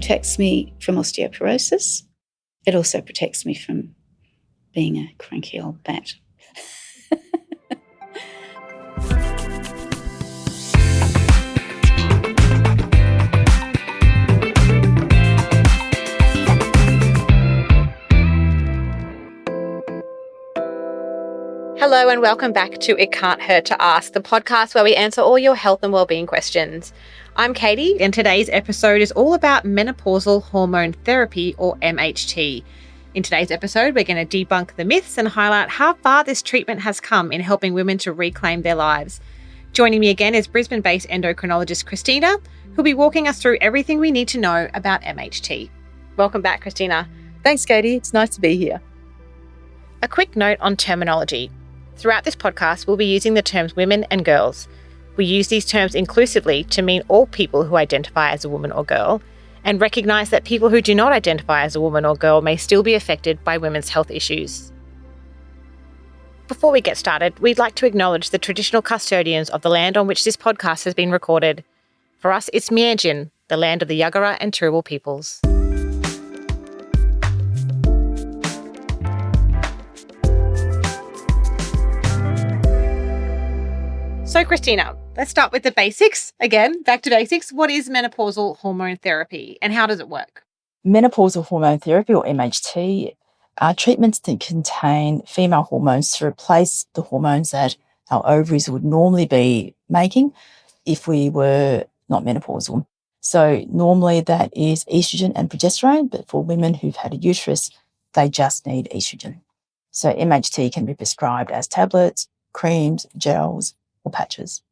protects me from osteoporosis. It also protects me from being a cranky old bat. Hello and welcome back to It Can't Hurt to Ask, the podcast where we answer all your health and wellbeing questions. I'm Katie, and today's episode is all about menopausal hormone therapy, or MHT. In today's episode, we're going to debunk the myths and highlight how far this treatment has come in helping women to reclaim their lives. Joining me again is Brisbane-based endocrinologist Christina, who'll be walking us through everything we need to know about MHT. Welcome back, Christina. Thanks, Katie. It's nice to be here. A quick note on terminology. Throughout this podcast, we'll be using the terms women and girls. We use these terms inclusively to mean all people who identify as a woman or girl, and recognise that people who do not identify as a woman or girl may still be affected by women's health issues. Before we get started, we'd like to acknowledge the traditional custodians of the land on which this podcast has been recorded. For us, it's Meanjin, the land of the Yagara and Turrbal peoples. So, Christina, let's start with the basics. Again, back to basics. What is menopausal hormone therapy and how does it work? Menopausal hormone therapy, or MHT, are treatments that contain female hormones to replace the hormones that our ovaries would normally be making if we were not menopausal. So normally that is estrogen and progesterone, but for women who've had a uterus, they just need estrogen. So MHT can be prescribed as tablets, creams, gels, or patches.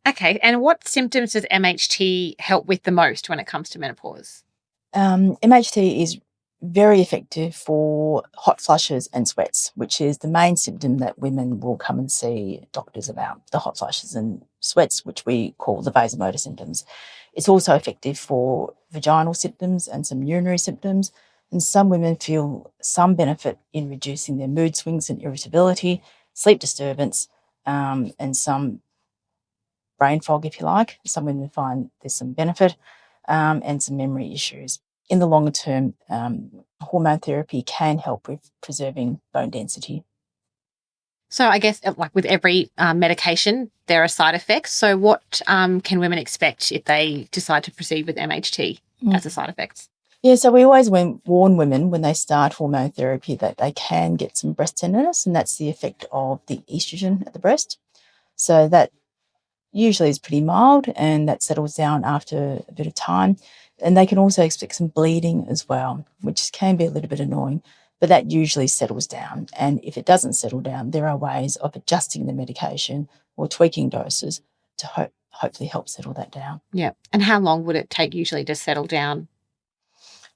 Okay, and what symptoms does MHT help with the most when it comes to menopause? MHT is very effective for hot flushes and sweats, which is the main symptom that women will come and see doctors about, the hot flushes and sweats, which we call the vasomotor symptoms. It's also effective for vaginal symptoms and some urinary symptoms, and some women feel some benefit in reducing their mood swings and irritability, sleep disturbance, and some brain fog, if you like. Some women find there's some benefit and some memory issues. In the longer term, hormone therapy can help with preserving bone density. So I guess like with every medication, there are side effects. So what can women expect if they decide to proceed with MHT as a side effects? Yeah, so we always warn women when they start hormone therapy that they can get some breast tenderness, and that's the effect of the estrogen at the breast. So that usually is pretty mild and that settles down after a bit of time. And they can also expect some bleeding as well, which can be a little bit annoying, but that usually settles down. And if it doesn't settle down, there are ways of adjusting the medication or tweaking doses to hopefully help settle that down. Yeah. And how long would it take usually to settle down?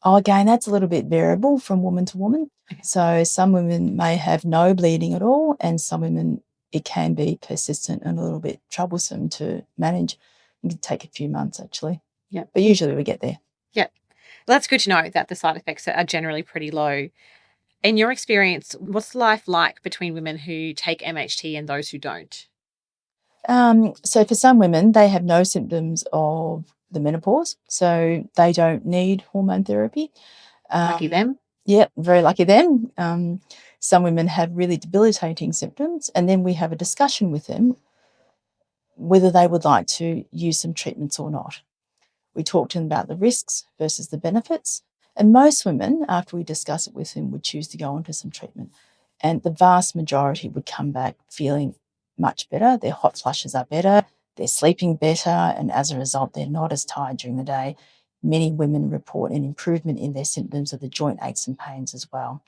Oh, again, that's a little bit variable from woman to woman. Okay. So some women may have no bleeding at all, and some women it can be persistent and a little bit troublesome to manage. It can take a few months actually. Yeah. But usually we get there. Yeah. Well, that's good to know that the side effects are generally pretty low. In your experience, what's life like between women who take MHT and those who don't? So for some women, they have no symptoms of the menopause, so they don't need hormone therapy. Lucky them. Yeah, very lucky them. Some women have really debilitating symptoms, and then we have a discussion with them whether they would like to use some treatments or not. We talk to them about the risks versus the benefits, and most women, after we discuss it with them, would choose to go onto some treatment, and the vast majority would come back feeling much better. Their hot flushes are better, they're sleeping better, and as a result, they're not as tired during the day. Many women report an improvement in their symptoms of the joint aches and pains as well.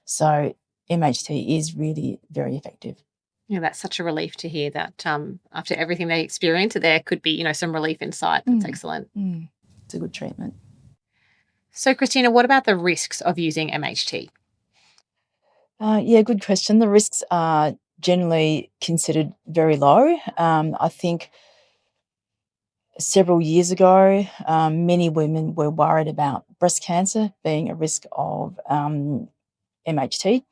So MHT is really very effective. Yeah, that's such a relief to hear that after everything they experience, there could be, some relief in sight. That's excellent. It's a good treatment. So, Christina, what about the risks of using MHT? Yeah, good question. The risks are generally considered very low. I think several years ago, many women were worried about breast cancer being a risk of MHT.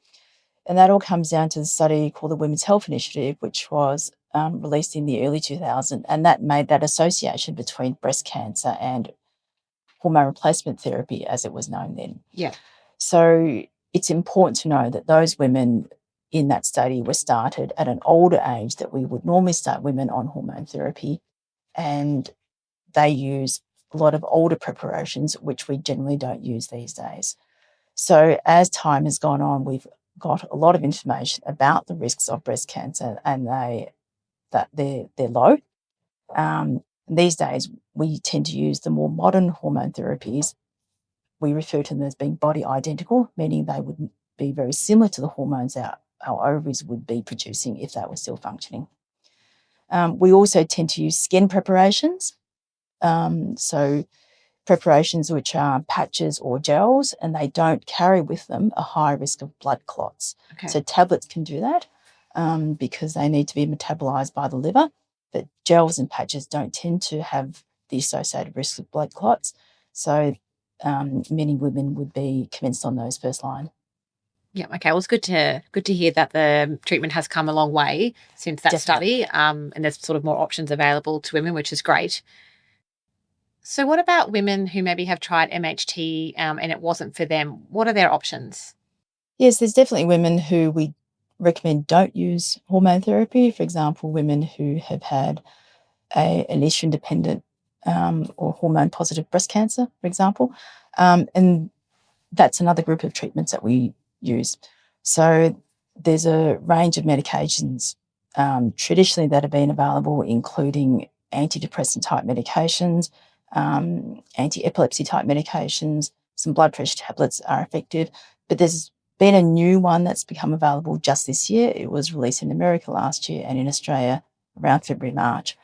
And that all comes down to the study called the Women's Health Initiative, which was released in the early 2000s, and that made that association between breast cancer and hormone replacement therapy, as it was known then. Yeah. So it's important to know that those women in that study were started at an older age that we would normally start women on hormone therapy, and they use a lot of older preparations, which we generally don't use these days. So as time has gone on, we've got a lot of information about the risks of breast cancer, and they're low. These days, we tend to use the more modern hormone therapies. We refer to them as being body identical, meaning they would be very similar to the hormones our ovaries would be producing if they were still functioning. We also tend to use skin preparations. So preparations which are patches or gels, and they don't carry with them a high risk of blood clots. Okay. So tablets can do that because they need to be metabolized by the liver, but gels and patches don't tend to have the associated risk of blood clots. So many women would be commenced on those first line. Yeah. Okay. Well, it's good to hear that the treatment has come a long way since that Definitely. study, and there's sort of more options available to women, which is great. So, what about women who maybe have tried MHT and it wasn't for them? What are their options? Yes, there's definitely women who we recommend don't use hormone therapy. For example, women who have had an estrogen-dependent or hormone-positive breast cancer, for example. And that's another group of treatments that we use. So there's a range of medications traditionally that have been available, including antidepressant-type medications, anti-epilepsy-type medications. Some blood pressure tablets are effective, but there's been a new one that's become available just this year. It was released in America last year and in Australia around February, March.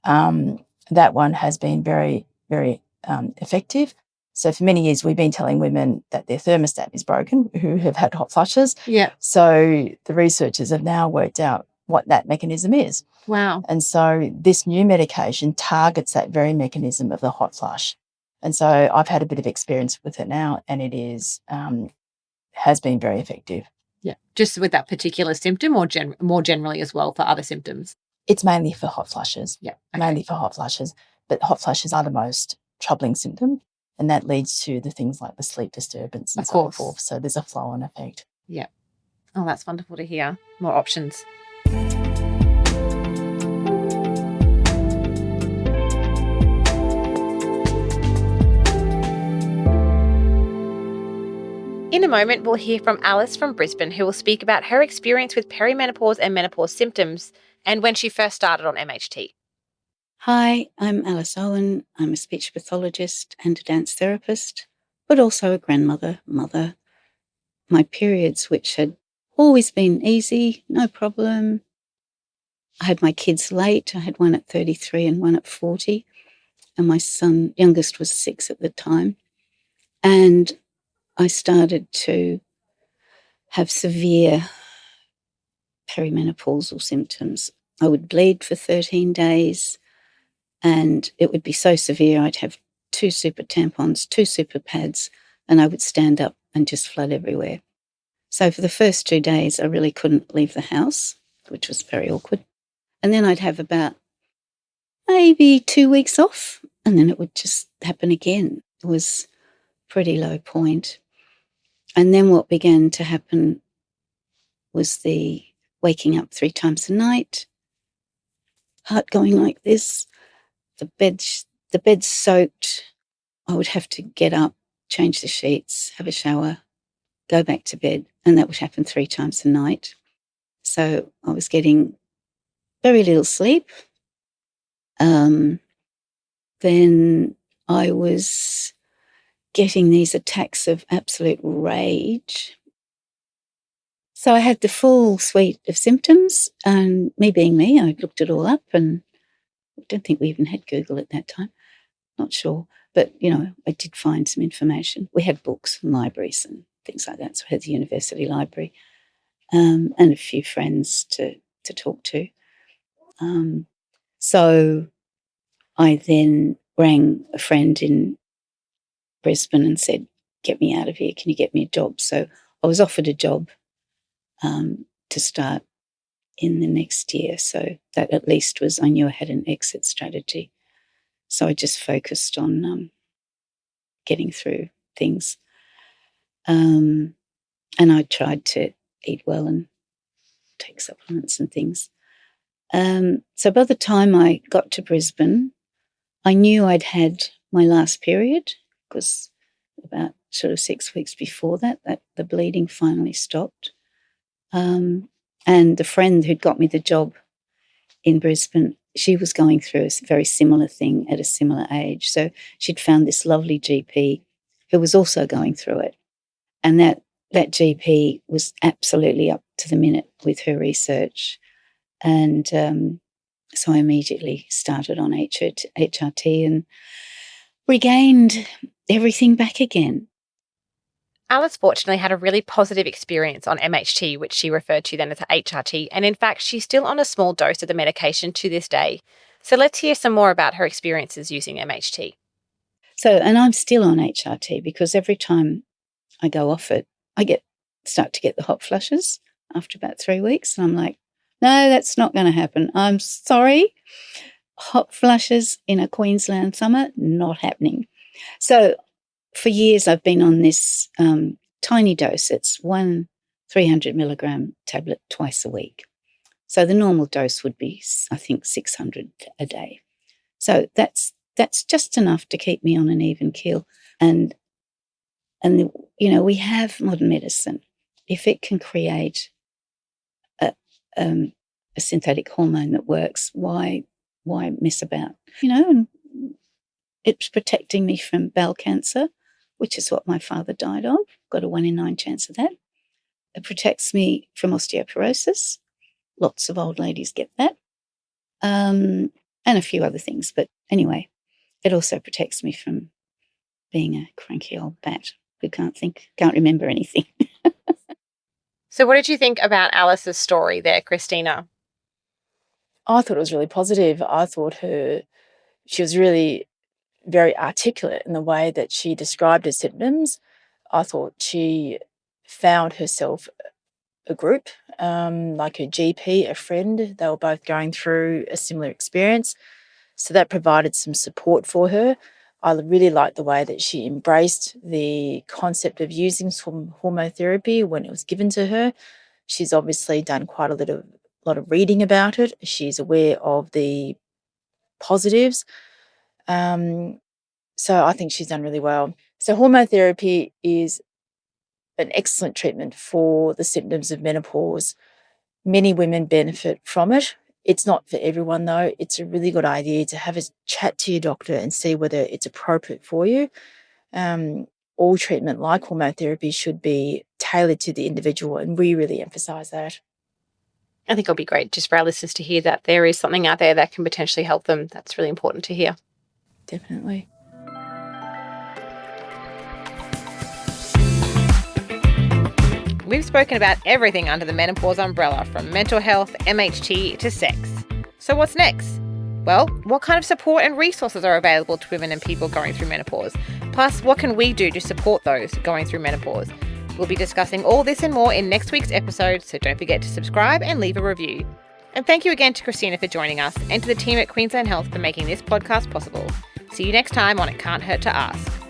That one has been very, very effective. So for many years, we've been telling women that their thermostat is broken who have had hot flushes. Yeah. So the researchers have now worked out what that mechanism is. Wow. And so this new medication targets that very mechanism of the hot flush. And so I've had a bit of experience with it now, and it is has been very effective. Yeah. Just with that particular symptom, or more generally as well for other symptoms? It's mainly for hot flushes. Yeah. Okay. Mainly for hot flushes. But hot flushes are the most troubling symptom, and that leads to the things like the sleep disturbance and so forth. So there's a flow-on effect. Yeah. Oh, that's wonderful to hear. More options. In a moment, we'll hear from Alice from Brisbane, who will speak about her experience with perimenopause and menopause symptoms and when she first started on MHT. Hi, I'm Alice Owen. I'm a speech pathologist and a dance therapist, but also a grandmother, mother. My periods, which had always been easy, no problem. I had my kids late. I had one at 33 and one at 40. And my son, youngest, was 6 at the time. And I started to have severe perimenopausal symptoms. I would bleed for 13 days, and it would be so severe I'd have 2 super tampons, 2 super pads, and I would stand up and just flood everywhere. So for the first 2 days, I really couldn't leave the house, which was very awkward. And then I'd have about maybe 2 weeks off, and then it would just happen again. It was a pretty low point. And then what began to happen was the waking up 3 times a night, heart going like this, the bed's soaked. I would have to get up, change the sheets, have a shower, go back to bed, and that would happen 3 times a night. So I was getting very little sleep. Then I was getting these attacks of absolute rage. So I had the full suite of symptoms, and me being me, I looked it all up, and I don't think we even had Google at that time. Not sure. But, I did find some information. We had books and libraries and things like that. So I had the university library and a few friends to talk to. So I then rang a friend in Brisbane and said, get me out of here. Can you get me a job? So I was offered a job to start in the next year. So that at least I knew I had an exit strategy. So I just focused on getting through things. And I tried to eat well and take supplements and things. So by the time I got to Brisbane, I knew I'd had my last period, because about sort of 6 weeks before that the bleeding finally stopped. And the friend who'd got me the job in Brisbane, she was going through a very similar thing at a similar age. So she'd found this lovely GP who was also going through it. And that GP was absolutely up to the minute with her research. And so I immediately started on HRT and regained everything back again. Alice fortunately had a really positive experience on MHT, which she referred to then as HRT, and in fact, she's still on a small dose of the medication to this day. So let's hear some more about her experiences using MHT. So, and I'm still on HRT because every time I go off it, I start to get the hot flushes after about 3 weeks, and I'm like, no, that's not going to happen. I'm sorry. Hot flushes in a Queensland summer, not happening. So for years, I've been on this tiny dose. It's one 300 milligram tablet twice a week. So the normal dose would be, I think, 600 a day. So that's just enough to keep me on an even keel. And we have modern medicine. If it can create a synthetic hormone that works, why mess about? And it's protecting me from bowel cancer, which is what my father died of. Got a 1 in 9 chance of that. It protects me from osteoporosis. Lots of old ladies get that. And a few other things. But anyway, it also protects me from being a cranky old bat who can't remember anything. So what did you think about Alice's story there, Christina? I thought it was really positive. I thought she was really very articulate in the way that she described her symptoms. I thought she found herself a group, like her GP, a friend. They were both going through a similar experience. So that provided some support for her. I really liked the way that she embraced the concept of using some hormone therapy when it was given to her. She's obviously done quite a lot of reading about it. She's aware of the positives. So I think she's done really well. So hormone therapy is an excellent treatment for the symptoms of menopause. Many women benefit from it. It's not for everyone, though. It's a really good idea to have a chat to your doctor and see whether it's appropriate for you. All treatment like hormone therapy should be tailored to the individual, and we really emphasise that. I think it'll be great just for our listeners to hear that there is something out there that can potentially help them. That's really important to hear. Definitely. We've spoken about everything under the menopause umbrella, from mental health, MHT to sex. So what's next? Well, what kind of support and resources are available to women and people going through menopause? Plus, what can we do to support those going through menopause? We'll be discussing all this and more in next week's episode, so don't forget to subscribe and leave a review. And thank you again to Christina for joining us, and to the team at Queensland Health for making this podcast possible. See you next time on It Can't Hurt to Ask.